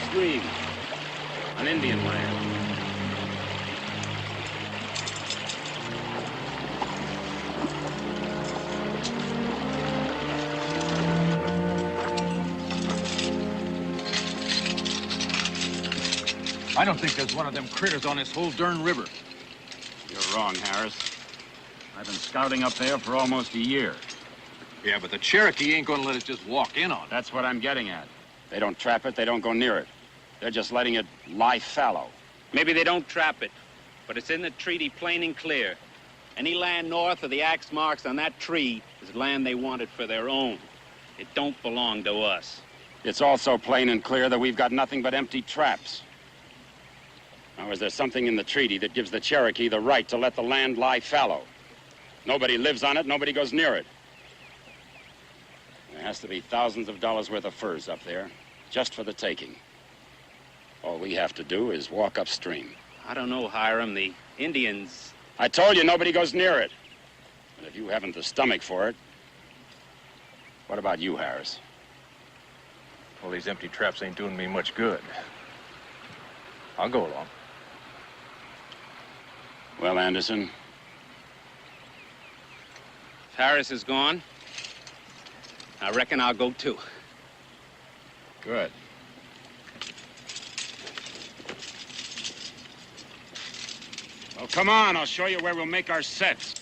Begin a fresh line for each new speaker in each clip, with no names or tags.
upstream, on Indian land.
I don't think there's one of them critters on this whole darn river.
You're wrong, Harris. I've been scouting up there for almost a year.
Yeah, but the Cherokee ain't gonna let us just walk in on it.
That's what I'm getting at. They don't trap it, they don't go near it. They're just letting it lie fallow.
Maybe they don't trap it, but it's in the treaty plain and clear. Any land north of the axe marks on that tree is land they wanted for their own. It don't belong to us.
It's also plain and clear that we've got nothing but empty traps. Now, is there something in the treaty that gives the Cherokee the right to let the land lie fallow? Nobody lives on it, nobody goes near it. There has to be thousands of dollars worth of furs up there, just for the taking. All we have to do is walk upstream.
I don't know, Hiram. The Indians...
I told you nobody goes near it. And if you haven't the stomach for it, what about you, Harris?
Well, these empty traps ain't doing me much good. I'll go along.
Well, Anderson?
If Harris is gone, I reckon I'll go too.
Good. Well, come on, I'll show you where we'll make our sets.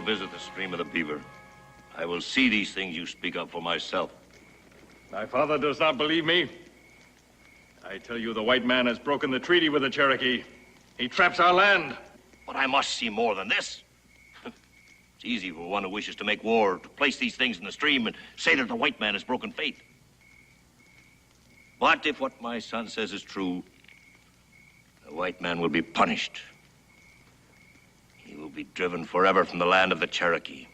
Visit the stream of the Beaver. I will see these things you speak of for myself.
My father does not believe me. I tell you, the white man has broken the treaty with the Cherokee. He traps our land.
But I must see more than this. It's easy for one who wishes to make war to place these things in the stream and say that the white man has broken faith. But if what my son says is true, the white man will be punished. He will be driven forever from the land of the Cherokee.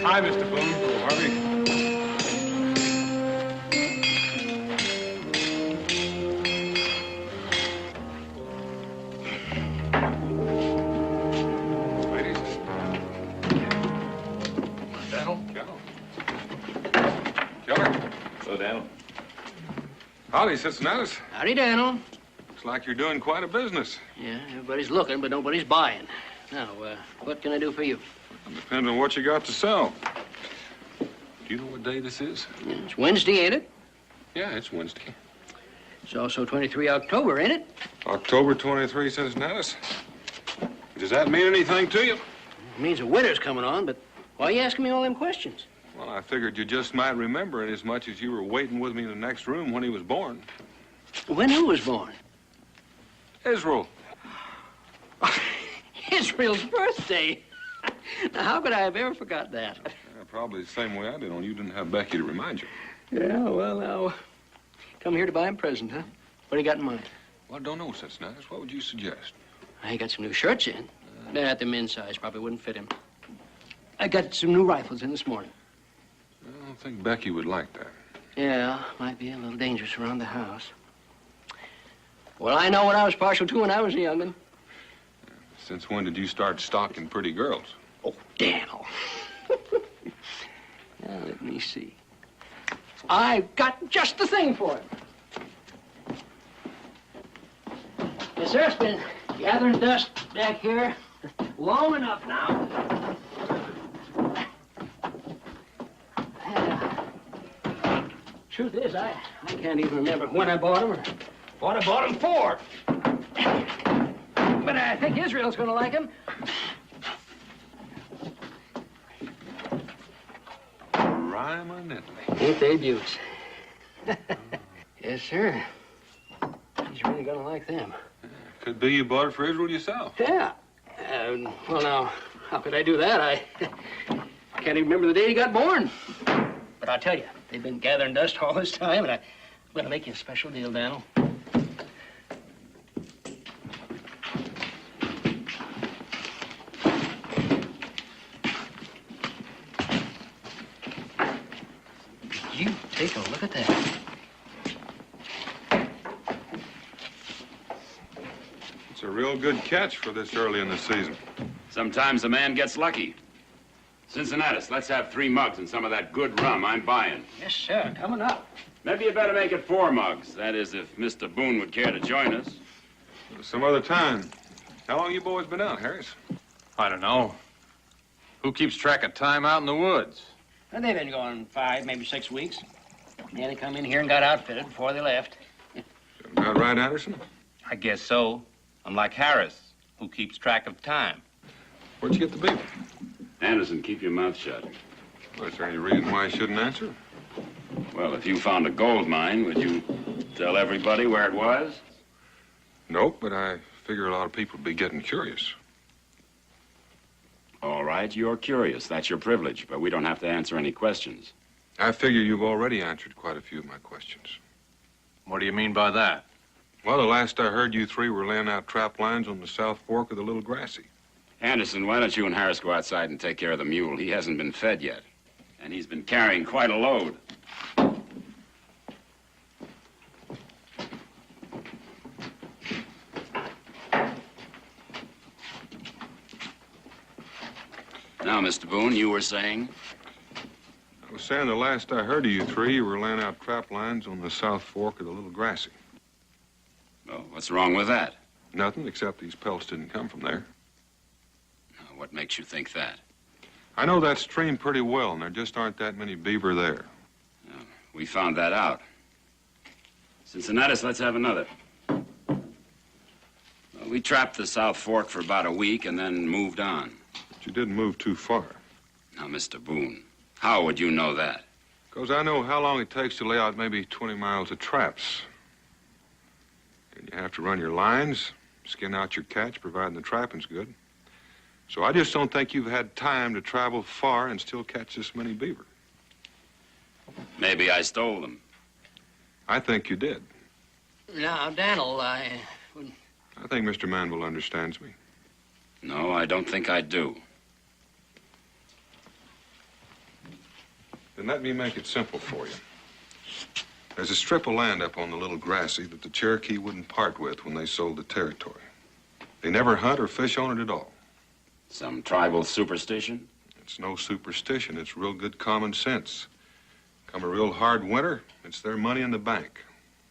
Hi, Mr. Boone. Oh, Harvey.
Howdy, Cincinnatus.
Howdy, Daniel.
Looks like you're doing quite a business.
Yeah, everybody's looking, but nobody's buying. Now, what can I do for you?
It depends on what you got to sell. Do you know what day this is?
Yeah, it's Wednesday, ain't it?
Yeah, it's Wednesday.
It's also 23 October, ain't it?
October 23, Cincinnatus. Does that mean anything to you?
It means the winter's coming on, but why are you asking me all them questions?
Well, I figured you just might remember it as much as you were waiting with me in the next room when he was born.
When who was born?
Israel.
Israel's birthday. Now, how could I have ever forgot that?
Yeah, probably the same way I did, only you didn't have Becky to remind you.
Yeah, well, now, come here to buy him a present, huh? What do you got in mind?
Well, I don't know, Cincinnatus. What would you suggest?
I got some new shirts in. They're at the men's size. Probably wouldn't fit him. I got some new rifles in this morning.
I don't think Becky would like that.
Yeah, might be a little dangerous around the house. Well, I know what I was partial to when I was a young'un.
Since when did you start stalking pretty girls?
Oh, Daniel. Now, let me see. I've got just the thing for him. Yes, sir, it's been gathering dust back here long enough now. Truth is, I can't even remember when I bought them or what I bought them for. But I think Israel's going to like them.
Rhyme-a-niddly.
Ain't they beauts? Yes, sir. He's really going to like them.
Could be you bought it for Israel yourself.
Yeah. Well, now, how could I do that? I can't even remember the day he got born. But I'll tell you, they've been gathering dust all this time, and I'm going to make you a special deal, Daniel. You take a look at that.
It's a real good catch for this early in the season.
Sometimes a man gets lucky. Cincinnatus, let's have 3 mugs and some of that good rum. I'm buying.
Yes, sir. Coming up.
Maybe you better make it 4 mugs. That is, if Mr. Boone would care to join us.
Some other time. How long you boys been out, Harris?
I don't know. Who keeps track of time out in the woods?
And they've been going 5, maybe 6 weeks. Yeah, they come in here and got outfitted before they left.
About right, Anderson?
I guess so. I'm like Harris, who keeps track of time.
Where'd you get the beaver?
Anderson, keep your mouth shut.
Well, is there any reason why I shouldn't answer?
Well, if you found a gold mine, would you tell everybody where it was?
Nope, but I figure a lot of people would be getting curious.
All right, you're curious. That's your privilege, but we don't have to answer any questions.
I figure you've already answered quite a few of my questions.
What do you mean by that?
Well, the last I heard, you 3 were laying out trap lines on the South Fork of the Little Grassy.
Anderson, why don't you and Harris go outside and take care of the mule? He hasn't been fed yet, and he's been carrying quite a load. Now, Mr. Boone, you were saying?
I was saying the last I heard of you 3, you were laying out trap lines on the South Fork of the Little Grassy.
Oh, what's wrong with that?
Nothing, except these pelts didn't come from there.
What makes you think that?
I know that stream pretty well, and there just aren't that many beaver there.
We found that out. Cincinnatus, let's have another. Well, we trapped the South Fork for about a week and then moved on.
But you didn't move too far.
Now, Mr. Boone, how would you know that?
Because I know how long it takes to lay out maybe 20 miles of traps. And you have to run your lines, skin out your catch, providing the trapping's good. So I just don't think you've had time to travel far and still catch this many beaver.
Maybe I stole them.
I think you did.
Now, Daniel,
I think Mr. Manville understands me.
No, I don't think I do.
Then let me make it simple for you. There's a strip of land up on the Little Grassy that the Cherokee wouldn't part with when they sold the territory. They never hunt or fish on it at all.
Some tribal superstition?
It's no superstition. It's real good common sense. Come a real hard winter, it's their money in the bank.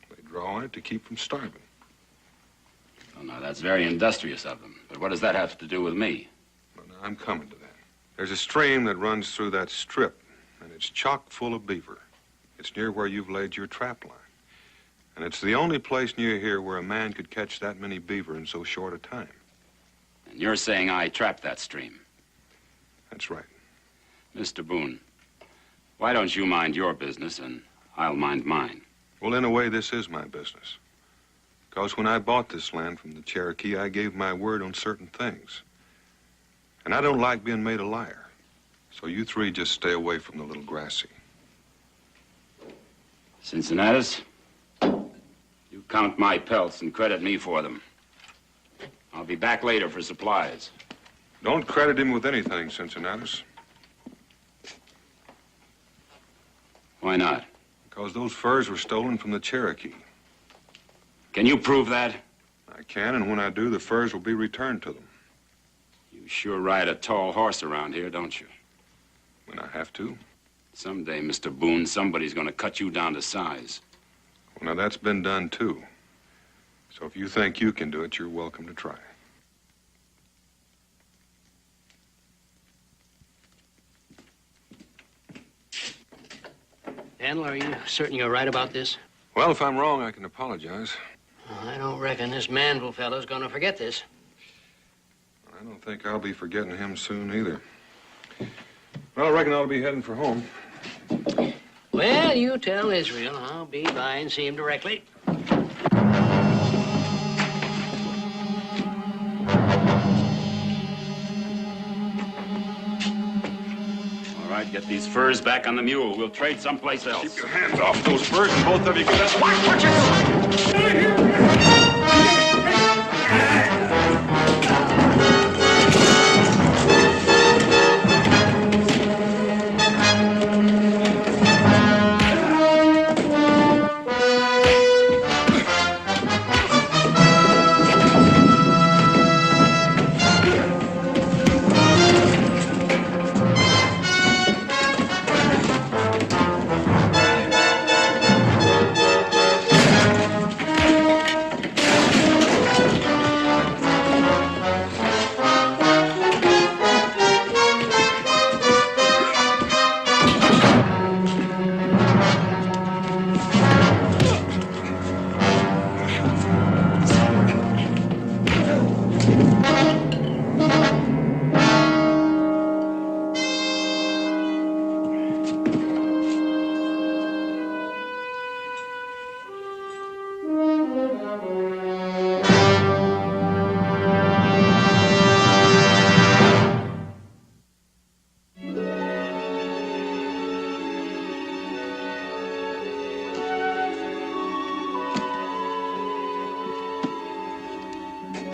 They draw on it to keep from starving.
Oh, no, that's very industrious of them. But what does that have to do with me?
Well, now, I'm coming to that. There's a stream that runs through that strip, and it's chock full of beaver. It's near where you've laid your trap line. And it's the only place near here where a man could catch that many beaver in so short a time.
And you're saying I trapped that stream?
That's right.
Mr. Boone, why don't you mind your business and I'll mind mine?
Well, in a way, this is my business. Because when I bought this land from the Cherokee, I gave my word on certain things. And I don't like being made a liar. So you three just stay away from the little grassy.
Cincinnatus, you count my pelts and credit me for them. I'll be back later for supplies.
Don't credit him with anything, Cincinnatus.
Why not?
Because those furs were stolen from the Cherokee.
Can you prove that?
I can, and when I do, the furs will be returned to them.
You sure ride a tall horse around here, don't you?
When I have to.
Someday, Mr. Boone, somebody's gonna cut you down to size.
Well, now, that's been done, too. So if you think you can do it, you're welcome to try.
Handler, are you certain you're right about this?
Well, if I'm wrong, I can apologize.
Well, I don't reckon this Manville fellow's gonna forget this.
I don't think I'll be forgetting him soon, either. Well, I reckon I'll be heading for home.
Well, you tell Israel. I'll be by and see him directly.
All right, get these furs back on the mule. We'll trade someplace else.
Keep your hands off those furs, and both of you get that.
Watch yourself!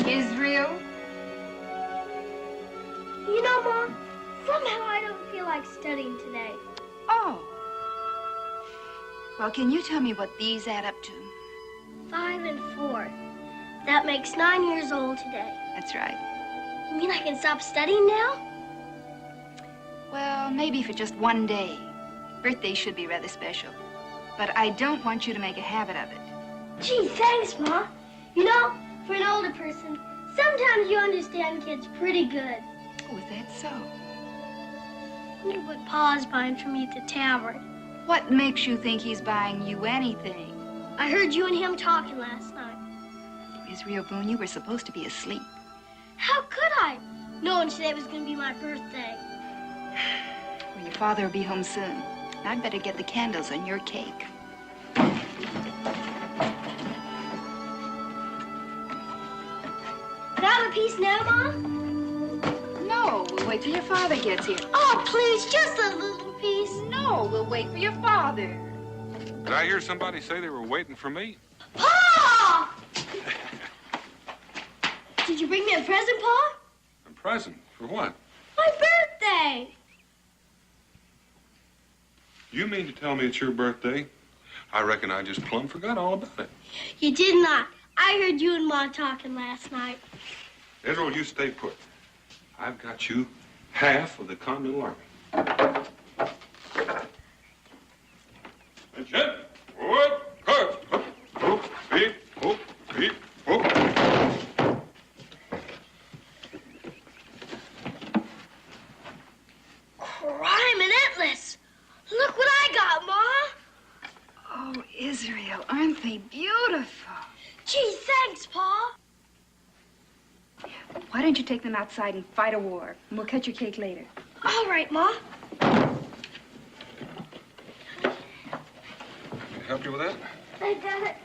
Israel? You know, Mom, somehow I don't feel like studying today.
Oh. Well, can you tell me what these add up to?
5 and 4. That makes 9 years old today.
That's right.
You mean I can stop studying now?
Well, maybe for just one day. Birthdays should be rather special. But I don't want you to make a habit of it.
Gee, thanks, Ma. You know, for an older person, sometimes you understand kids pretty good.
Oh, is that so?
I wonder what Pa's buying for me at the tavern.
What makes you think he's buying you anything?
I heard you and him talking last night.
Israel Boone, you were supposed to be asleep.
How could I? Knowing today was going to be my birthday.
Well, your father will be home soon. I'd better get the candles on your cake.
Can I have a piece now, Ma?
No, we'll wait till your father gets here.
Oh, please, just a little piece.
No, we'll wait for your father.
Did I hear somebody say they were waiting for me?
Pa! Did you bring me a present, Pa?
A present? For what?
My birthday.
You mean to tell me it's your birthday? I reckon I just plumb forgot all about it.
You did not. I heard you and Ma talking last night.
Israel, you stay put. I've got you half of the Continental Army. Attention! Forward! Cut!
Why don't you take them outside and fight a war? And we'll cut your cake later.
All right, Ma.
Can I help you with that?
I got it.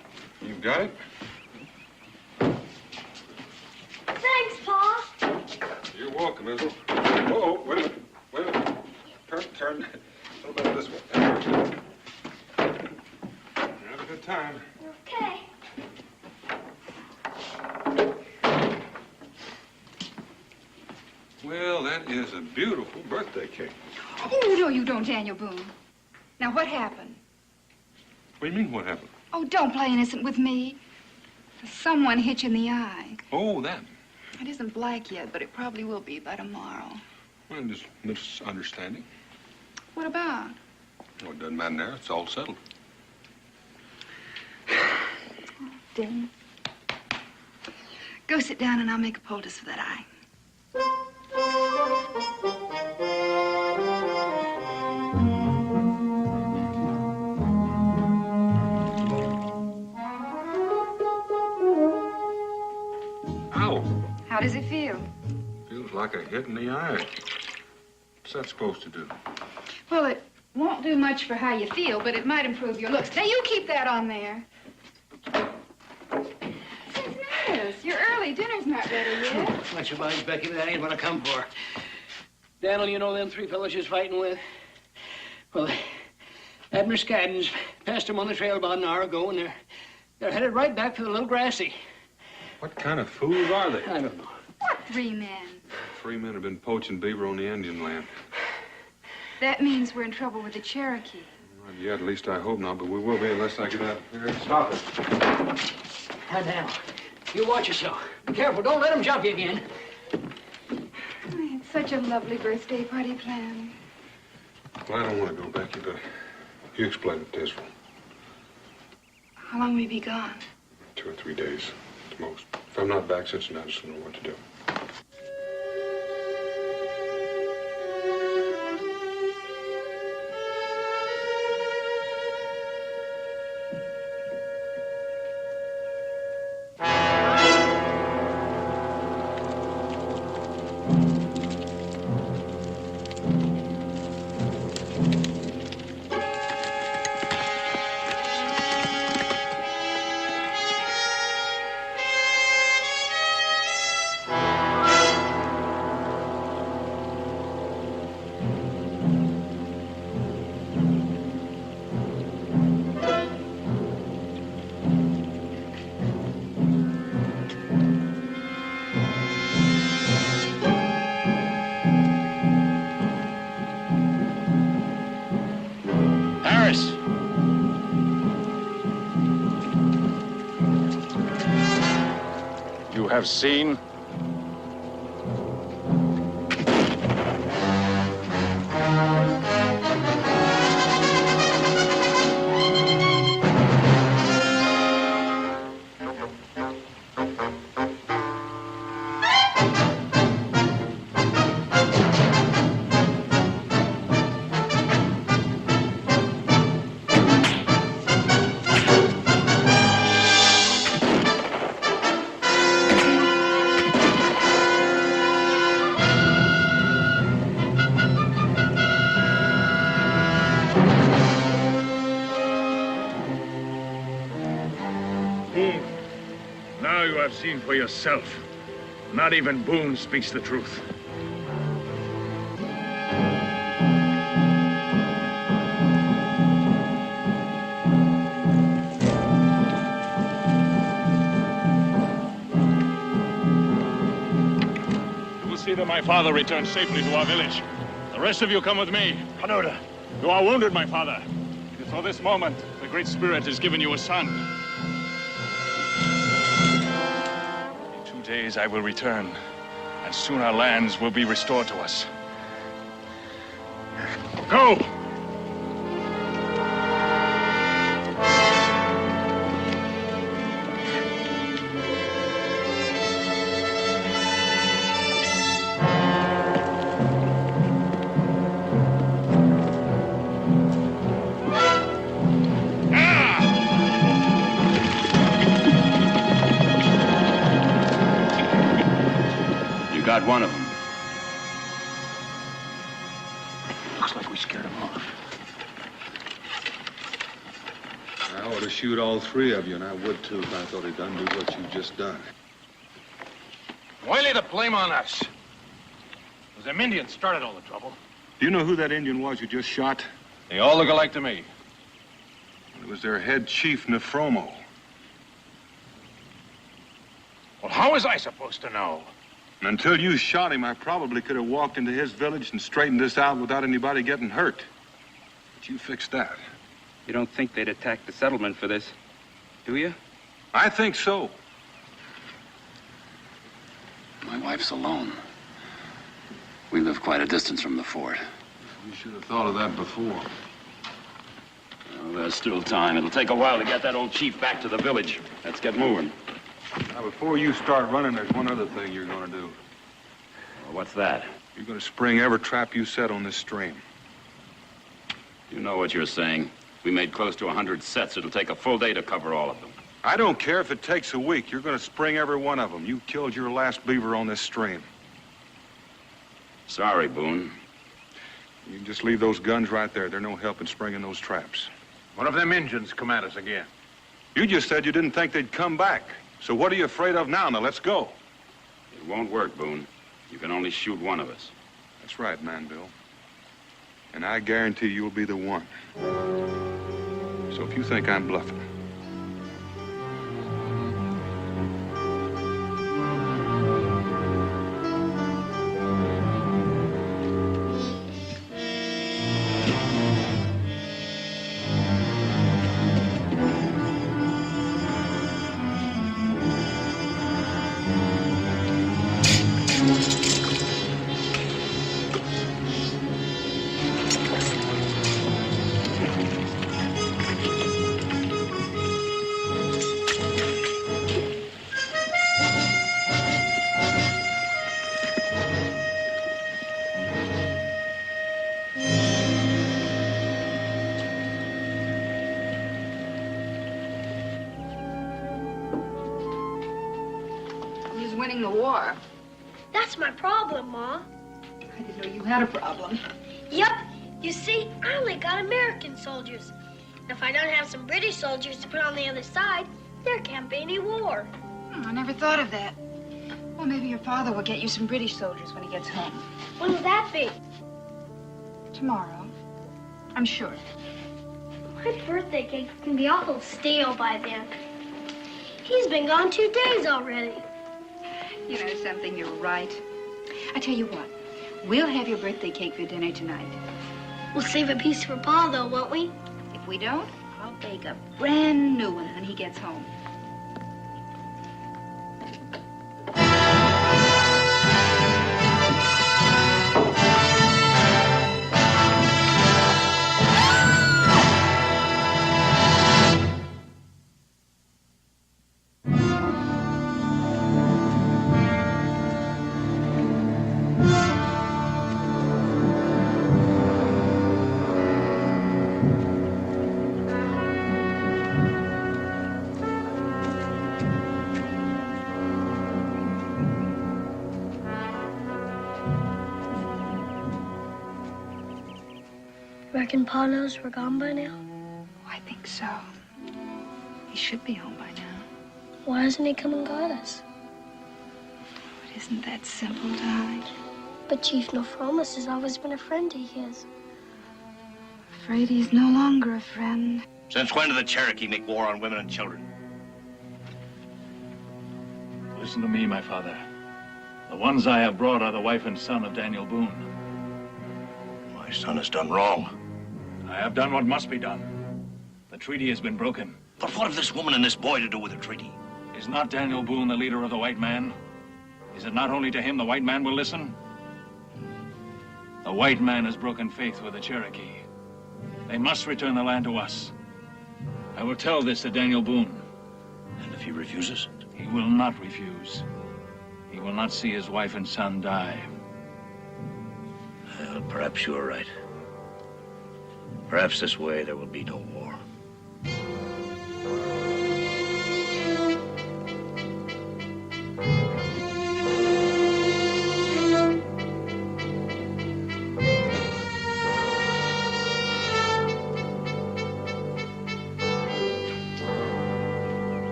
You got it?
Thanks, Pa.
You're welcome, Isle. Whoa, wait a minute. Wait a minute. Turn. A little bit this way. Have a good time.
Okay.
Well, that is a beautiful birthday cake.
Oh, no, you don't, Daniel Boone. Now, what happened?
What do you mean, what happened?
Oh, don't play innocent with me. Someone hit you in the eye.
Oh, that.
It isn't black yet, but it probably will be by tomorrow.
Well, just misunderstanding.
What about?
Well, it doesn't matter now. It's all settled.
Oh, Dan. Go sit down and I'll make a poultice for that eye.
Ow!
How does it feel?
Feels like a hit in the eye. What's that supposed to do?
Well, it won't do much for how you feel, but it might improve your looks. Now, you keep that on there. Cincinnatus, you're early. Dinner's not ready yet.
Much obliged, Becky, but that ain't what I come for. Daniel, you know them three fellows you're fighting with? Well, Abner Scaddons passed them on the trail about an hour ago, and they're headed right back for the Little Grassy.
What kind of fools are they?
I don't know.
What 3 men?
3 men have been poaching beaver on the Indian land.
That means we're in trouble with the Cherokee.
Not yet, at least I hope not, but we will be unless I get out here. Stop it.
Now, you watch yourself. Be careful. Don't let them jump you again.
I had such a lovely birthday party planned.
Well, I don't want to go, Becky, but you explain it to Israel.
How long will we be gone?
2 or 3 days, at most. If I'm not back, Cincinnati will know what to do.
You have seen? Now you have seen for yourself. Not even Boone speaks the truth. You will see that my father returns safely to our village. The rest of you come with me. Hanoda, you are wounded, my father. It is for this moment the Great Spirit has given you a son. In 2 days I will return, and soon our lands will be restored to us. Go!
got one of them.
Looks like we scared him off.
I ought to shoot all three of you, and I would too if I thought he'd undo what you've just done.
Why lay the blame on us? It was them Indians started all the trouble.
Do you know who that Indian was you just shot?
They all look alike to me.
It was their head chief, Nefromo.
Well, how was I supposed to know?
And until you shot him, I probably could have walked into his village and straightened this out without anybody getting hurt. But you fixed that.
You don't think they'd attack the settlement for this, do you?
I think so.
My wife's alone. We live quite a distance from the fort.
You should have thought of that before.
Well, there's still time. It'll take a while to get that old chief back to the village. Let's get moving.
Now, before you start running, there's one other thing you're going to do.
Well, what's that?
You're going to spring every trap you set on this stream.
You know what you're saying. We made close to 100 sets. It'll take a full day to cover all of them.
I don't care if it takes a week. You're going to spring every one of them. You killed your last beaver on this stream.
Sorry, Boone.
You can just leave those guns right there. They're no help in springing those traps.
What if them Indians come at us again?
You just said you didn't think they'd come back. So what are you afraid of now? Now, let's go.
It won't work, Boone. You can only shoot one of us.
That's right, Manville. And I guarantee you'll be the one. So if you think I'm bluffing,
Who's winning the war?
That's my problem, Ma.
I didn't know you had a problem.
Yep. You see, I only got American soldiers. If I don't have some British soldiers to put on the other side, there can't be any war.
I never thought of that. Well, maybe your father will get you some British soldiers when he gets home.
When will that be?
Tomorrow. I'm sure.
My birthday cake can be awful stale by then. He's been gone 2 days already.
You know something, you're right. I tell you what, we'll have your birthday cake for dinner tonight.
We'll save a piece for Pa, though, won't we?
If we don't, I'll bake a brand new one when he gets home.
Reckon Pa knows we're gone by now?
Oh, I think so. He should be home by now.
Why hasn't he come and got us?
It isn't that simple, darling.
But Chief Nofromus has always been a friend of his.
Afraid he's no longer a friend.
Since when did the Cherokee make war on women and children?
Listen to me, my father. The ones I have brought are the wife and son of Daniel Boone.
My son has done wrong.
I have done what must be done. The treaty has been broken.
But what have this woman and this boy to do with the treaty?
Is not Daniel Boone the leader of the white man? Is it not only to him the white man will listen? The white man has broken faith with the Cherokee. They must return the land to us. I will tell this to Daniel Boone.
And if he refuses?
He will not refuse. He will not see his wife and son die.
Well, perhaps you're right. Perhaps this way there will be no war.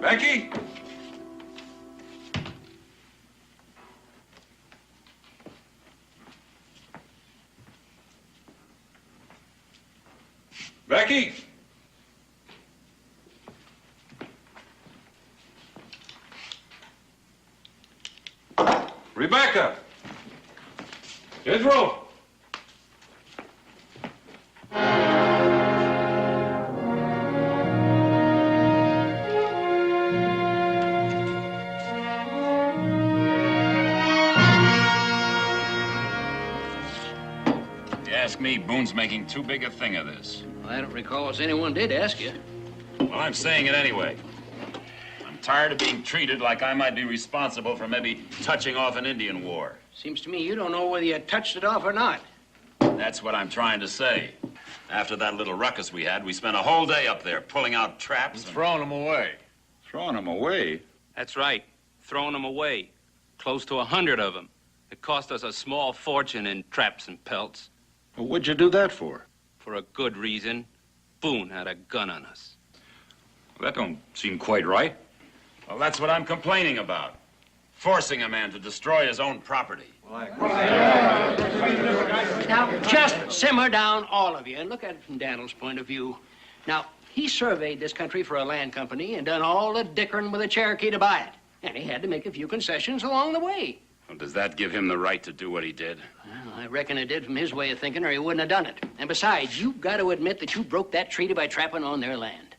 Becky? Becky? Rebecca? Israel?
If you ask me, Boone's making too big a thing of this.
Well, I don't recall as anyone did ask you.
Well, I'm saying it anyway. I'm tired of being treated like I might be responsible for maybe touching off an Indian war.
Seems to me you don't know whether you touched it off or not.
That's what I'm trying to say. After that little ruckus we had, we spent a whole day up there pulling out traps and
throwing them away.
Throwing them away? That's right. Throwing them away. Close to 100 of them. It cost us a small fortune in traps and pelts.
Well, what'd you do that for?
For a good reason. Boone had a gun on us.
Well, that don't seem quite right. Well, that's what I'm complaining about. Forcing a man to destroy his own property.
Now, just simmer down, all of you, and look at it from Daniel's point of view. Now, he surveyed this country for a land company and done all the dickering with the Cherokee to buy it. And he had to make a few concessions along the way.
Well, does that give him the right to do what he did?
Well, I reckon it did from his way of thinking, or he wouldn't have done it. And besides, you've got to admit that you broke that treaty by trapping on their land.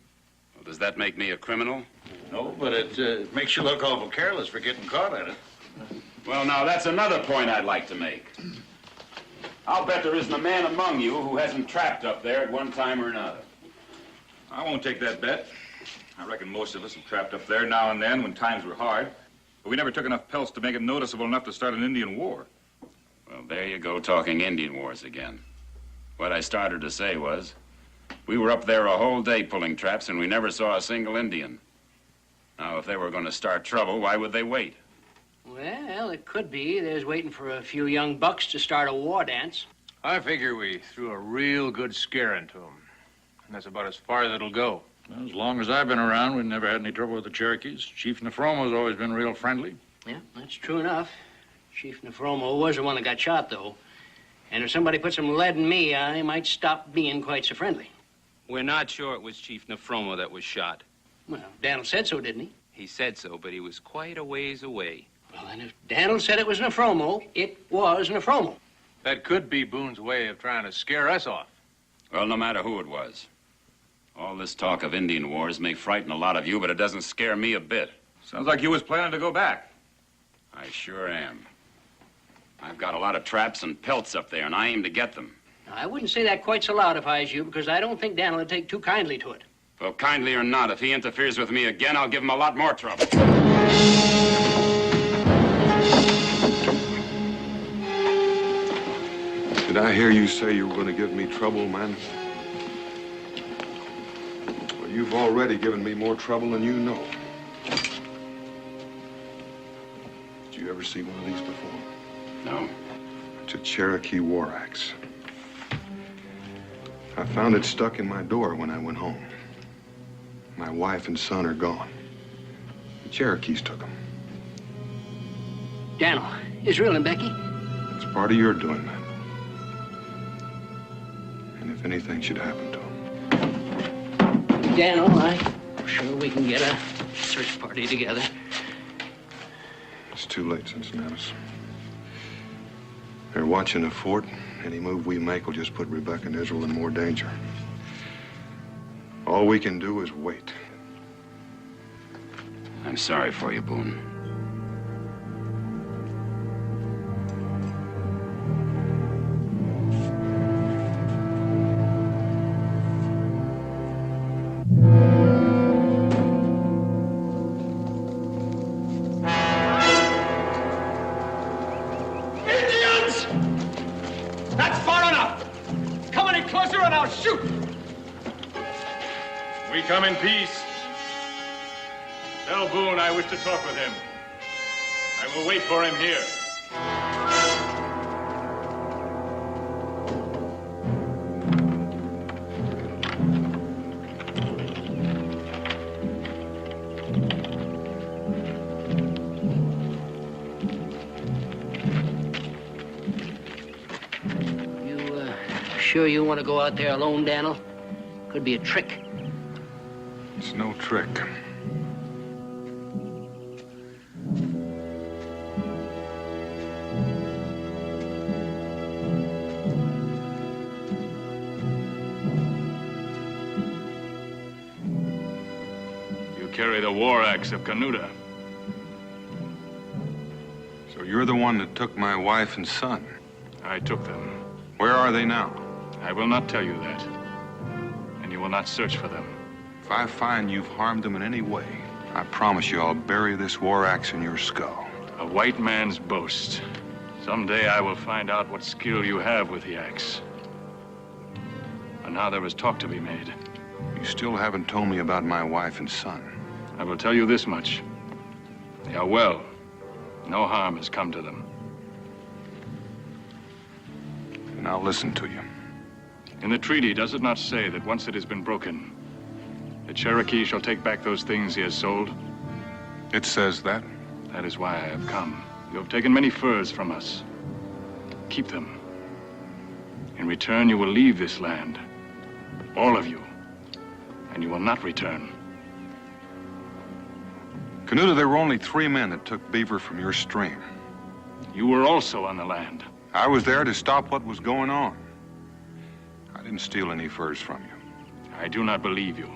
Well, does that make me a criminal?
No, but it makes you look awful careless for getting caught at it.
Well, now, that's another point I'd like to make. I'll bet there isn't a man among you who hasn't trapped up there at one time or another.
I won't take that bet. I reckon most of us have trapped up there now and then when times were hard. But we never took enough pelts to make it noticeable enough to start an Indian war.
Well, there you go, talking Indian wars again. What I started to say was, we were up there a whole day pulling traps and we never saw a single Indian. Now, if they were going to start trouble, why would they wait?
Well, it could be. They're waiting for a few young bucks to start a war dance.
I figure we threw a real good scare into them. And that's about as far as it'll go.
Well, as long as I've been around, we've never had any trouble with the Cherokees. Chief Nefromo's always been real friendly.
Yeah, that's true enough. Chief Nefromo was the one that got shot, though. And if somebody put some lead in me, I might stop being quite so friendly.
We're not sure it was Chief Nefromo that was shot.
Well, Daniel said so, didn't he?
He said so, but he was quite a ways away.
Well, then if Daniel said it was Nefromo, it was Nefromo.
That could be Boone's way of trying to scare us off.
Well, no matter who it was. All this talk of Indian wars may frighten a lot of you, but it doesn't scare me a bit.
Sounds like you was planning to go back.
I sure am. I've got a lot of traps and pelts up there, and I aim to get them.
Now, I wouldn't say that quite so loud if I was you, because I don't think Daniel would take too kindly to it.
Well, kindly or not, if he interferes with me again, I'll give him a lot more trouble.
Did I hear you say you were going to give me trouble, man? Well, you've already given me more trouble than you know. Did you ever see one of these before?
No.
It's a Cherokee war axe. I found it stuck in my door when I went home. My wife and son are gone. The Cherokees took them.
Daniel, Israel and Becky?
It's part of your doing, man. And if anything should happen to them.
Daniel, I'm sure we can get a search party together.
It's too late, Cincinnatus. They're watching the fort. Any move we make will just put Rebecca and Israel in more danger. All we can do is wait.
I'm sorry for you, Boone.
Indians! That's far enough! Come any closer and I'll shoot!
We come in peace. Tell Boone I wish to talk with him. I will wait for him here.
sure you want to go out there alone, Daniel? Could be a trick.
It's no trick.
You carry the war axe of Canuta.
So you're the one that took my wife and son?
I took them.
Where are they now?
I will not tell you that. And you will not search for them.
If I find you've harmed them in any way, I promise you I'll bury this war axe in your skull.
A white man's boast. Someday I will find out what skill you have with the axe. And now there is talk to be made.
You still haven't told me about my wife and son.
I will tell you this much. They are well. No harm has come to them.
And I'll listen to you.
In the treaty, does it not say that once it has been broken, the Cherokee shall take back those things he has sold?
It says that?
That is why I have come. You have taken many furs from us. Keep them. In return, you will leave this land. All of you. And you will not return.
Canuta, there were only 3 men that took beaver from your stream.
You were also on the land.
I was there to stop what was going on. I didn't steal any furs from you.
I do not believe you.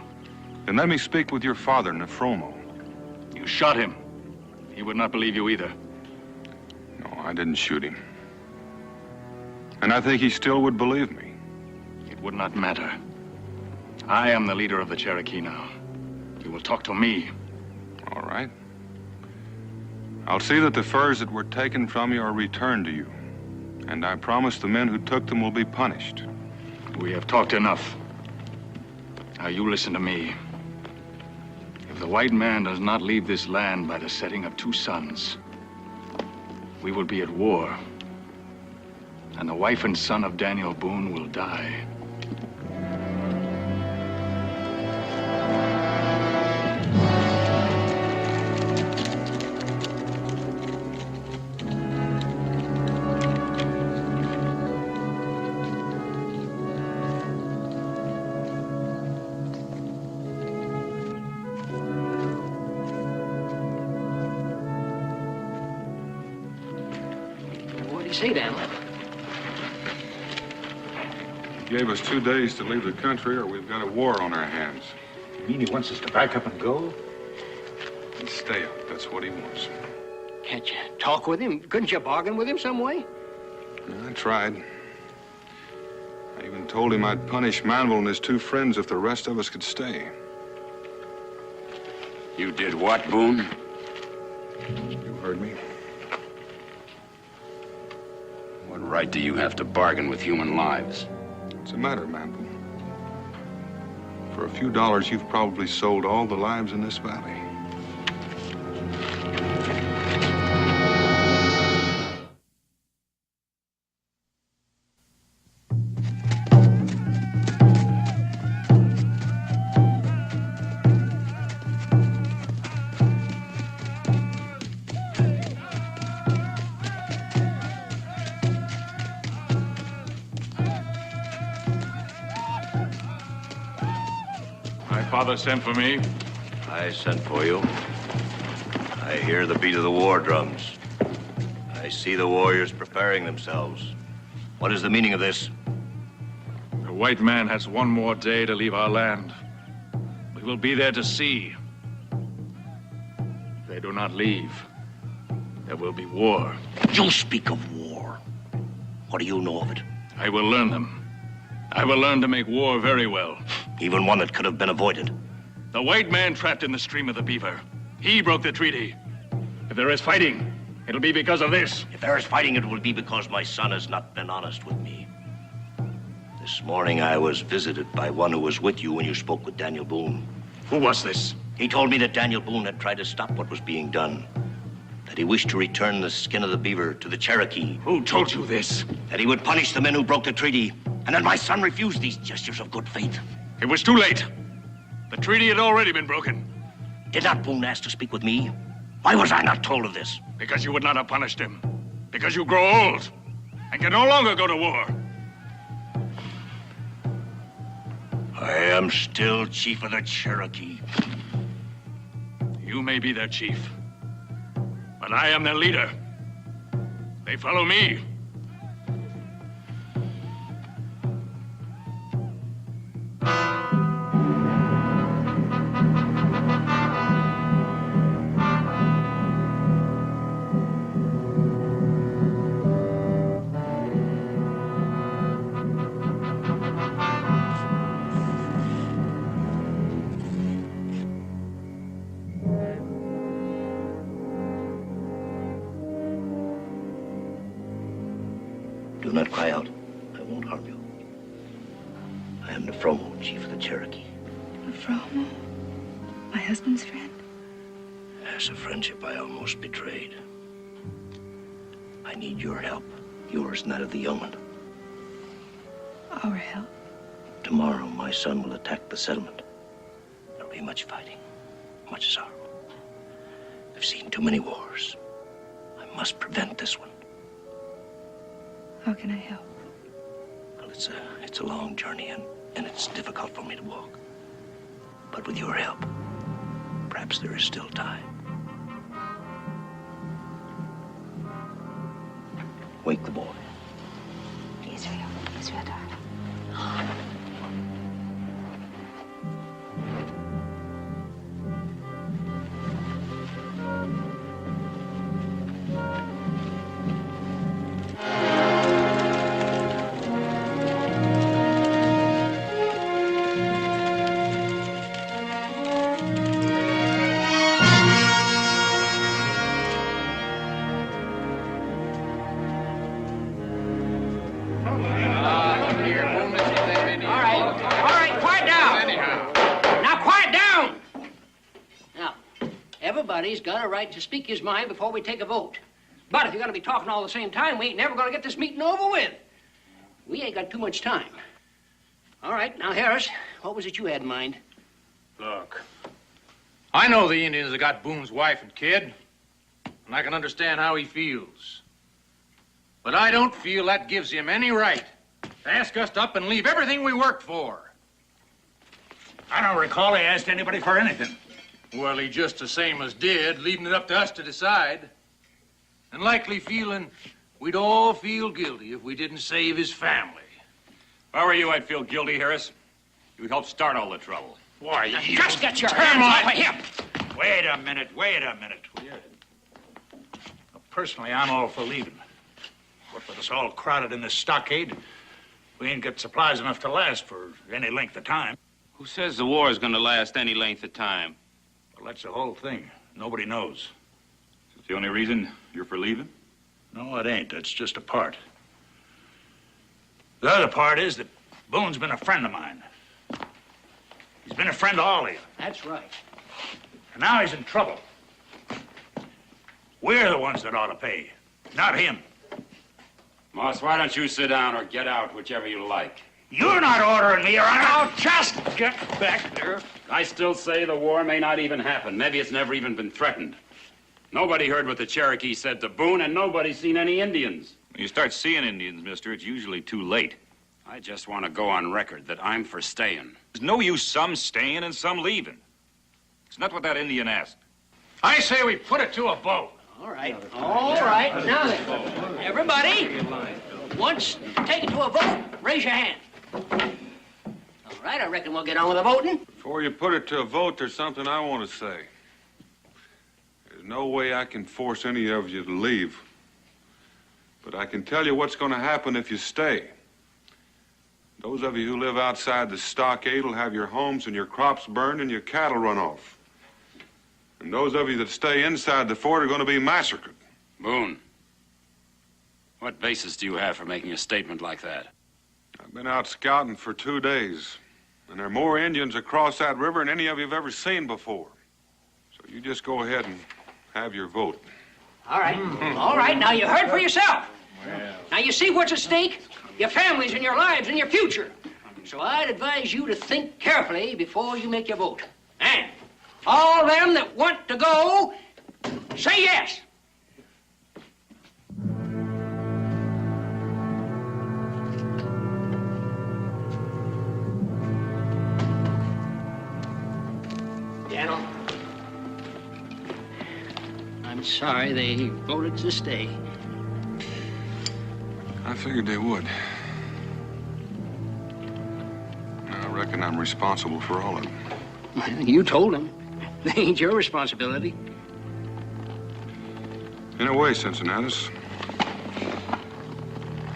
Then let me speak with your father, Nefromo.
You shot him. He would not believe you either.
No, I didn't shoot him. And I think he still would believe me.
It would not matter. I am the leader of the Cherokee now. You will talk to me.
All right. I'll see that the furs that were taken from you are returned to you. And I promise the men who took them will be punished.
We have talked enough. Now you listen to me. If the white man does not leave this land by the setting of 2 suns, we will be at war. And the wife and son of Daniel Boone will die.
Say, Daniel.
He gave us 2 days to leave the country, or we've got a war on our hands.
You mean he wants us to back up and go?
And stay up. That's what he wants.
Can't you talk with him? Couldn't you bargain with him some way?
I tried. I even told him I'd punish Manuel and his 2 friends if the rest of us could stay.
You did what, Boone?
You heard me.
What right do you have to bargain with human lives?
What's the matter, Manuel? For a few dollars, you've probably sold all the lives in this valley.
Father sent for me.
I sent for you. I hear the beat of the war drums. I see the warriors preparing themselves. What is the meaning of this?
The white man has 1 more day to leave our land. We will be there to see. If they do not leave, there will be war.
You speak of war. What do you know of it?
I will learn them. I will learn to make war very well.
Even one that could have been avoided.
The white man trapped in the stream of the Beaver. He broke the treaty. If there is fighting, it'll be because of this.
If there is fighting, it will be because my son has not been honest with me. This morning I was visited by one who was with you when you spoke with Daniel Boone.
Who was this?
He told me that Daniel Boone had tried to stop what was being done. That he wished to return the skin of the beaver to the Cherokee.
Who told you this?
That he would punish the men who broke the treaty. And that my son refused these gestures of good faith.
It was too late. The treaty had already been broken.
Did not Boone ask to speak with me? Why was I not told of this?
Because you would not have punished him. Because you grow old and can no longer go to war.
I am still chief of the Cherokee.
You may be their chief, but I am their leader. They follow me.
Do not cry out. I won't harm you. I am Nefromo, chief of the Cherokee.
Nefromo? My husband's friend?
As a friendship I almost betrayed. I need your help. Yours and that of the yeoman.
Our help?
Tomorrow, my son will attack the settlement. There'll be much fighting, much sorrow. I've seen too many wars. I must prevent this one.
How can I help?
Well, it's a long journey, and it's difficult for me to walk. But with your help, perhaps there is still time. Wake the boy.
Israel, darling.
Everybody's got a right to speak his mind before we take a vote. But if you're going to be talking all the same time, we ain't never going to get this meeting over with. We ain't got too much time. All right, now, Harris, what was it you had in mind?
Look, I know the Indians have got Boone's wife and kid, and I can understand how he feels. But I don't feel that gives him any right to ask us to up and leave everything we worked for.
I don't recall he asked anybody for anything.
Well, he just the same as did, leaving it up to us to decide. And likely feeling we'd all feel guilty if we didn't save his family.
If I were you, I'd feel guilty, Harris. You helped start all the trouble.
Why, you...
Just get your hands off of him!
Wait a minute, will you? Personally, I'm all for leaving. What with us all crowded in this stockade, we ain't got supplies enough to last for any length of time.
Who says the war is going to last any length of time?
Well, that's the whole thing. Nobody knows.
Is that the only reason you're for leaving?
No, it ain't. That's just a part. The other part is that Boone's been a friend of mine. He's been a friend to all of you.
That's right.
And now he's in trouble. We're the ones that ought to pay, not him.
Moss, why don't you sit down or get out, whichever you like?
You're not ordering me around. Now just get back there.
I still say the war may not even happen. Maybe it's never even been threatened. Nobody heard what the Cherokee said to Boone, and nobody's seen any Indians.
When you start seeing Indians, mister, it's usually too late.
I just want to go on record that I'm for staying.
There's no use some staying and some leaving. It's not what that Indian asked.
I say we put it to a vote.
All right. Now then, everybody, once taken to a vote, raise your hand. All right, I reckon we'll get on with the voting.
Before you put it to a vote, there's something I want to say. There's no way I can force any of you to leave. But I can tell you what's going to happen if you stay. Those of you who live outside the stockade will have your homes and your crops burned and your cattle run off. And those of you that stay inside the fort are going to be massacred.
Boone, what basis do you have for making a statement like that?
I've been out scouting for 2 days, and there are more Indians across that river than any of you have ever seen before. So you just go ahead and have your vote.
All right. All right, now you heard for yourself. Now you see what's at stake? Your families and your lives and your future. So I'd advise you to think carefully before you make your vote. And all them that want to go, say yes. I'm sorry they voted to stay.
I figured they would. I reckon I'm responsible for all of them.
Well, you told them. They ain't your responsibility.
In a way, Cincinnatus.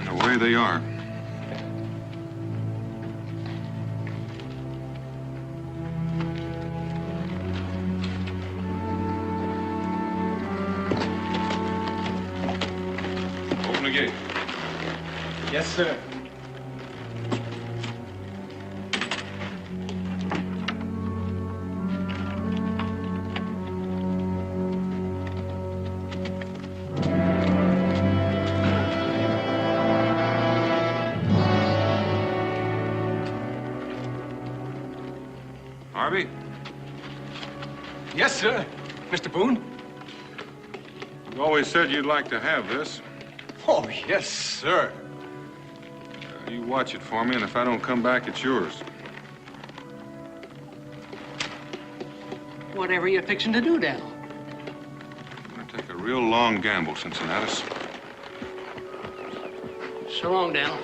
In a way, they are. Open the gate.
Yes, sir.
Harvey?
Yes, sir. Mr. Boone?
You always said you'd like to have this.
Oh, yes, sir.
You watch it for me, and if I don't come back, it's yours.
Whatever you fixing to do, Daniel?
I'm gonna take a real long gamble, Cincinnatus.
So long, Daniel.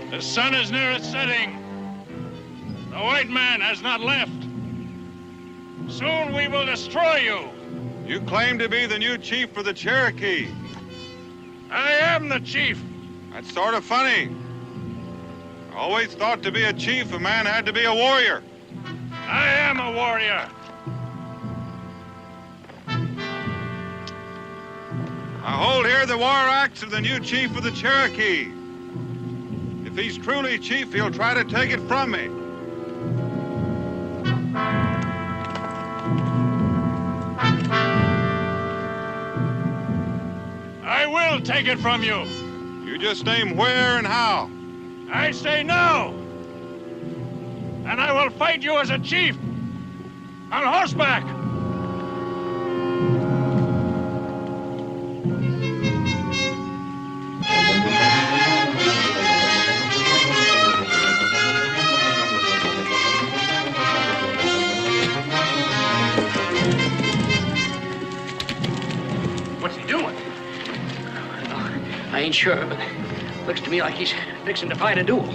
The sun is near its setting. The white man has not left. Soon we will destroy you.
You claim to be the new chief for the Cherokee.
I am the chief.
That's sort of funny. I always thought to be a chief, a man had to be a warrior.
I am a warrior.
I hold here the war axe of the new chief of the Cherokee. If he's truly chief, he'll try to take it from me.
I will take it from you.
You just name where and how.
I say no. And I will fight you as a chief. On horseback.
What's he doing? I ain't sure, but looks to me like he's fixing to fight a duel.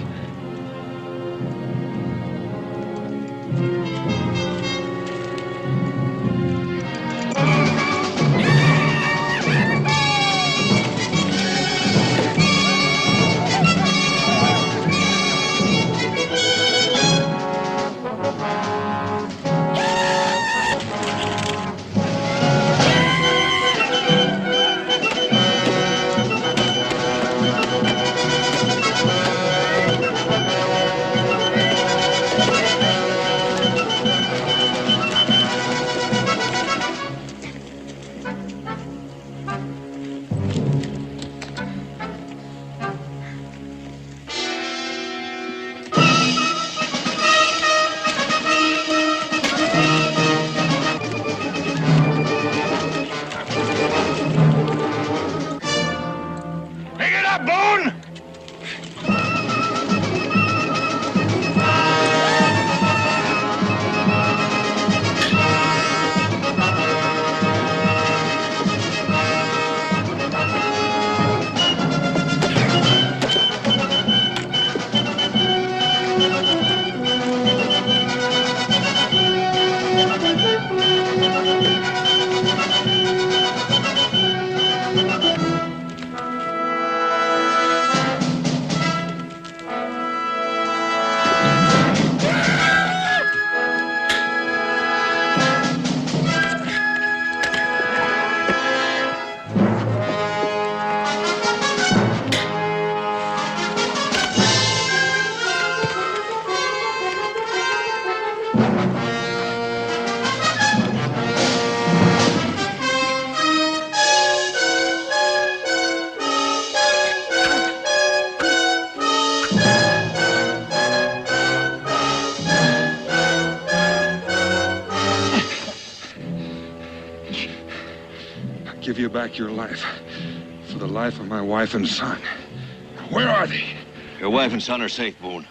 Pick it up, Boone!
give you back your life for the life of my wife and son. Where are they?
Your wife and son are safe, Boone.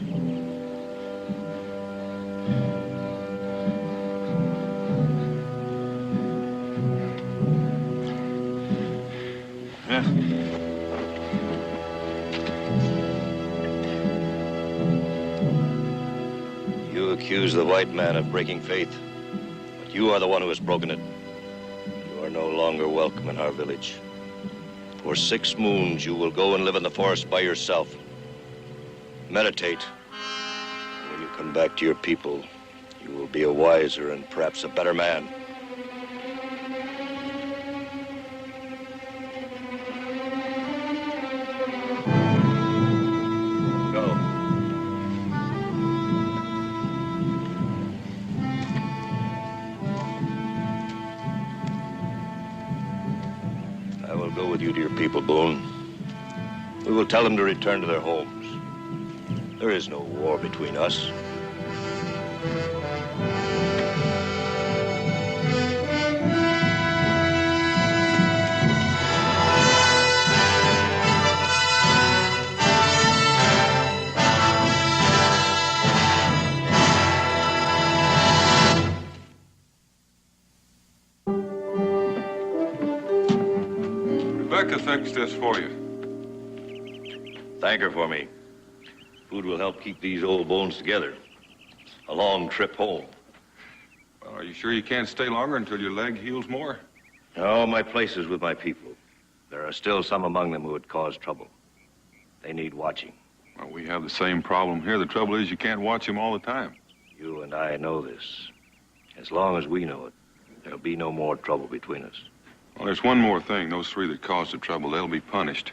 You accuse the white man of breaking faith, but you are the one who has broken it. You are no longer welcome in our village. For 6 moons, you will go and live in the forest by yourself. Meditate. And when you come back to your people, you will be a wiser and perhaps a better man. Go. I will go with you to your people, Boone. We will tell them to return to their homes. There is no war between us.
Rebecca fixed this for you.
Thank her for me. Food will help keep these old bones together. A long trip home.
Well, are you sure you can't stay longer until your leg heals more?
No, my place is with my people. There are still some among them who would cause trouble. They need watching.
Well, we have the same problem here. The trouble is you can't watch them all the time.
You and I know this. As long as we know it, there'll be no more trouble between us.
Well, there's one more thing. Those 3 that caused the trouble, they'll be punished.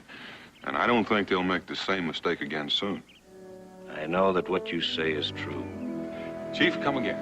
And I don't think they'll make the same mistake again soon.
I know that what you say is true.
Chief, come again.